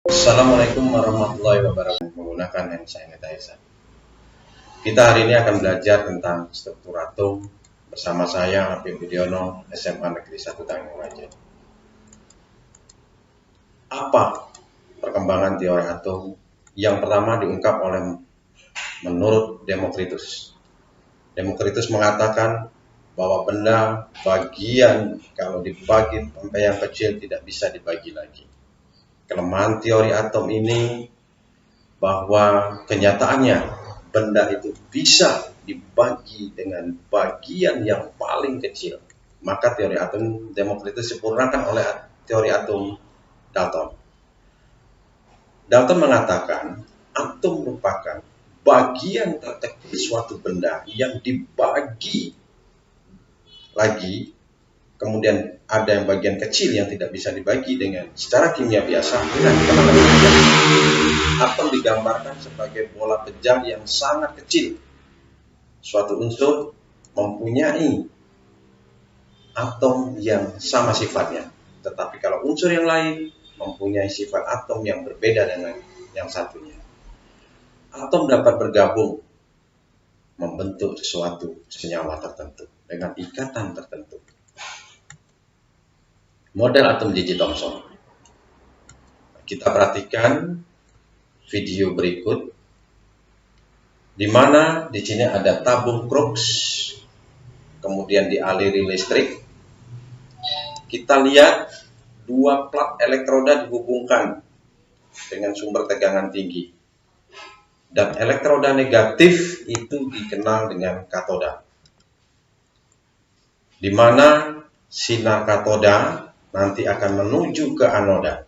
Assalamualaikum warahmatullahi wabarakatuh. Menggunakan hand sanitizer. Kita hari ini akan belajar tentang struktur atom bersama saya Habib Budiono, SMA Negeri 1 Tanjung. Apa perkembangan teori atom? Yang pertama diungkap oleh menurut Demokritus. Demokritus mengatakan bahwa benda bagian kalau dibagi sampai yang kecil tidak bisa dibagi lagi. Kelemahan teori atom ini bahwa kenyataannya benda itu bisa dibagi dengan bagian yang paling kecil. Maka teori atom Demokritus disempurnakan oleh teori atom Dalton. Dalton mengatakan atom merupakan bagian terkecil suatu benda yang dibagi lagi, kemudian ada yang bagian kecil yang tidak bisa dibagi dengan secara kimia biasa. Atom digambarkan sebagai bola pejam yang sangat kecil. Suatu unsur mempunyai atom yang sama sifatnya, tetapi kalau unsur yang lain mempunyai sifat atom yang berbeda dengan yang satunya. Atom dapat bergabung membentuk sesuatu senyawa tertentu dengan ikatan tertentu. Model atom J.J. Thomson. Kita perhatikan video berikut, di mana di sini ada tabung Crookes, kemudian dialiri listrik. Kita lihat dua plat elektroda dihubungkan dengan sumber tegangan tinggi, dan elektroda negatif itu dikenal dengan katoda, di mana sinar katoda nanti akan menuju ke anoda.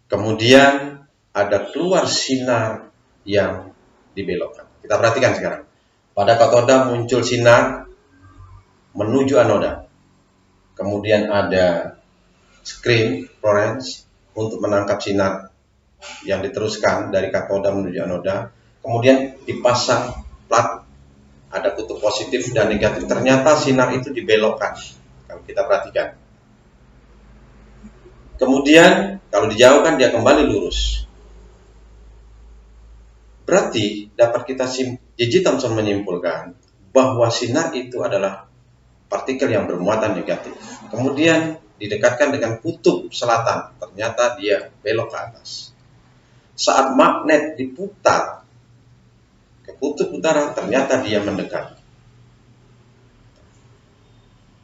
Kemudian ada keluar sinar yang dibelokkan. Kita perhatikan sekarang. Pada katoda muncul sinar menuju anoda. Kemudian ada screen fluorescence untuk menangkap sinar yang diteruskan dari katoda menuju anoda. Kemudian dipasang plat, ada kutub positif dan negatif. Ternyata sinar itu dibelokkan. Kalau kita perhatikan. Kemudian kalau dijauhkan dia kembali lurus. Berarti dapat kita J.J. Thomson menyimpulkan bahwa sinar itu adalah partikel yang bermuatan negatif. Kemudian didekatkan dengan kutub selatan, ternyata dia belok ke atas. Saat magnet diputar ke kutub utara, ternyata dia mendekat.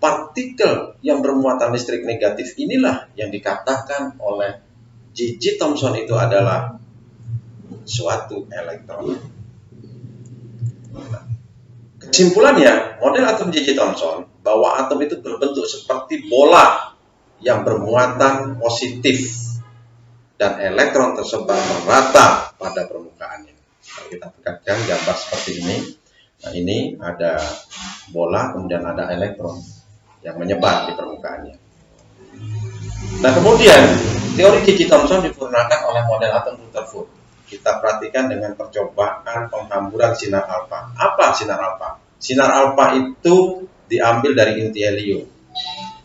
Partikel yang bermuatan listrik negatif inilah yang dikatakan oleh J.J. Thomson itu adalah suatu elektron. Kesimpulannya, model atom J.J. Thomson bahwa atom itu berbentuk seperti bola yang bermuatan positif dan elektron tersebar merata pada permukaannya. Kalau kita tekankan gambar seperti ini, nah ini ada bola, kemudian ada elektron yang menyebar di permukaannya. Nah, kemudian teori J.J. Thomson disempurnakan oleh model atom Rutherford. Kita perhatikan dengan percobaan penghamburan sinar alfa. Apa sinar alfa? Sinar alfa itu diambil dari inti helium.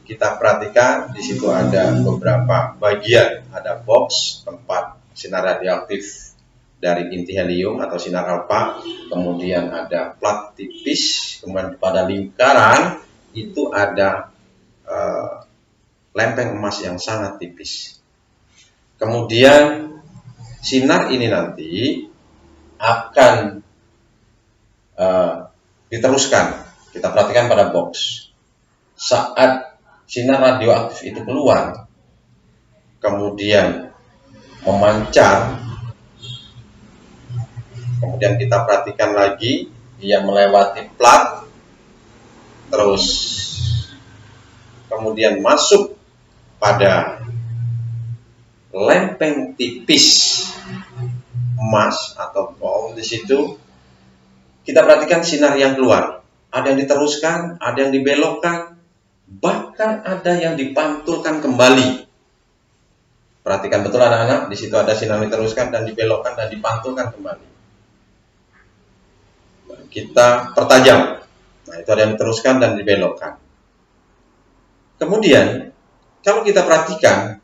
Kita perhatikan di situ ada beberapa bagian, ada box tempat sinar radioaktif dari inti helium atau sinar alfa, kemudian ada plat tipis, kemudian pada lingkaran itu ada lempeng emas yang sangat tipis. Kemudian sinar ini nanti akan diteruskan. Kita perhatikan pada box. Saat sinar radioaktif itu keluar, kemudian memancar, kemudian kita perhatikan lagi, dia melewati plat, terus kemudian masuk pada lempeng tipis emas atau ball. Di situ kita perhatikan sinar yang keluar, ada yang diteruskan, ada yang dibelokkan, bahkan ada yang dipantulkan kembali. Perhatikan betul anak-anak, di situ ada sinar diteruskan dan dibelokkan dan dipantulkan kembali. Kita pertajam. Nah, itu ada yang diteruskan dan dibelokkan. Kemudian, kalau kita perhatikan,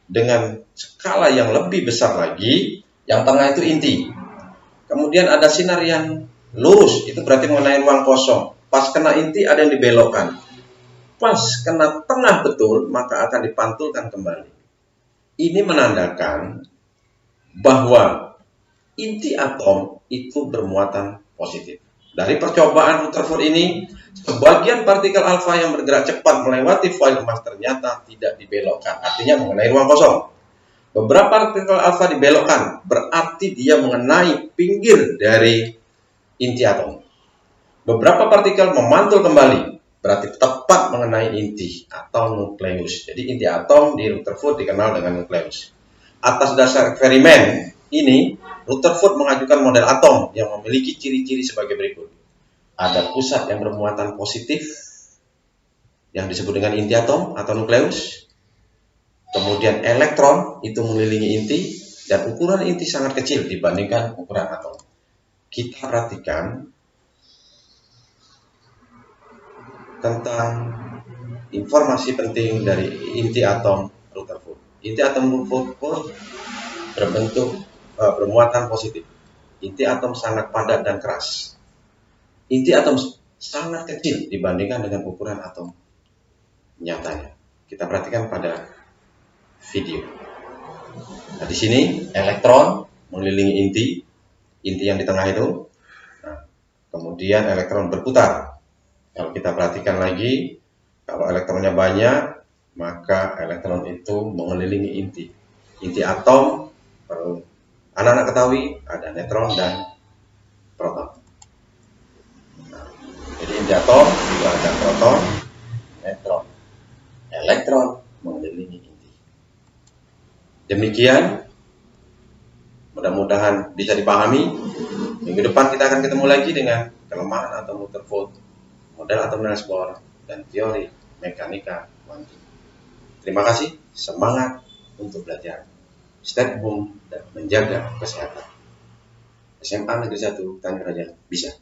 dengan skala yang lebih besar lagi. Yang tengah itu inti. Kemudian ada sinar yang lurus, itu berarti mengenai ruang kosong. Pas kena inti ada yang dibelokkan. Pas kena tengah betul, maka akan dipantulkan kembali. Ini menandakan bahwa inti atom itu bermuatan positif. Dari percobaan Rutherford ini, sebagian partikel alfa yang bergerak cepat melewati foil emas ternyata tidak dibelokkan, artinya mengenai ruang kosong. Beberapa partikel alfa dibelokkan, berarti dia mengenai pinggir dari inti atom. Beberapa partikel memantul kembali, berarti tepat mengenai inti atau nukleus. Jadi inti atom di Rutherford dikenal dengan nukleus. Atas dasar eksperimen ini, Rutherford mengajukan model atom yang memiliki ciri-ciri sebagai berikut. Ada pusat yang bermuatan positif, yang disebut dengan inti atom atau nukleus. Kemudian elektron itu mengelilingi inti, dan ukuran inti sangat kecil dibandingkan ukuran atom. Kita perhatikan tentang informasi penting dari inti atom Rutherford. Inti atom Rutherford bermuatan positif. Inti atom sangat padat dan keras. Inti atom sangat kecil dibandingkan dengan ukuran atom nyatanya. Kita perhatikan pada video. Nah, di sini elektron mengelilingi inti yang di tengah itu. Nah, kemudian elektron berputar. Kalau kita perhatikan lagi, kalau elektronnya banyak, maka elektron itu mengelilingi inti atom. Anak-anak ketahui ada neutron dan proton. Nah, jadi inti atom itu ada proton, neutron, elektron mengelilingi inti. Demikian, mudah-mudahan bisa dipahami. Minggu depan kita akan ketemu lagi dengan kelemahan atom Rutherford, model atom Niels Bohr, dan teori mekanika kuantum. Terima kasih, semangat untuk belajar. Stay home dan menjaga kesehatan. SMA Negeri 1 Tanjung Raja bisa.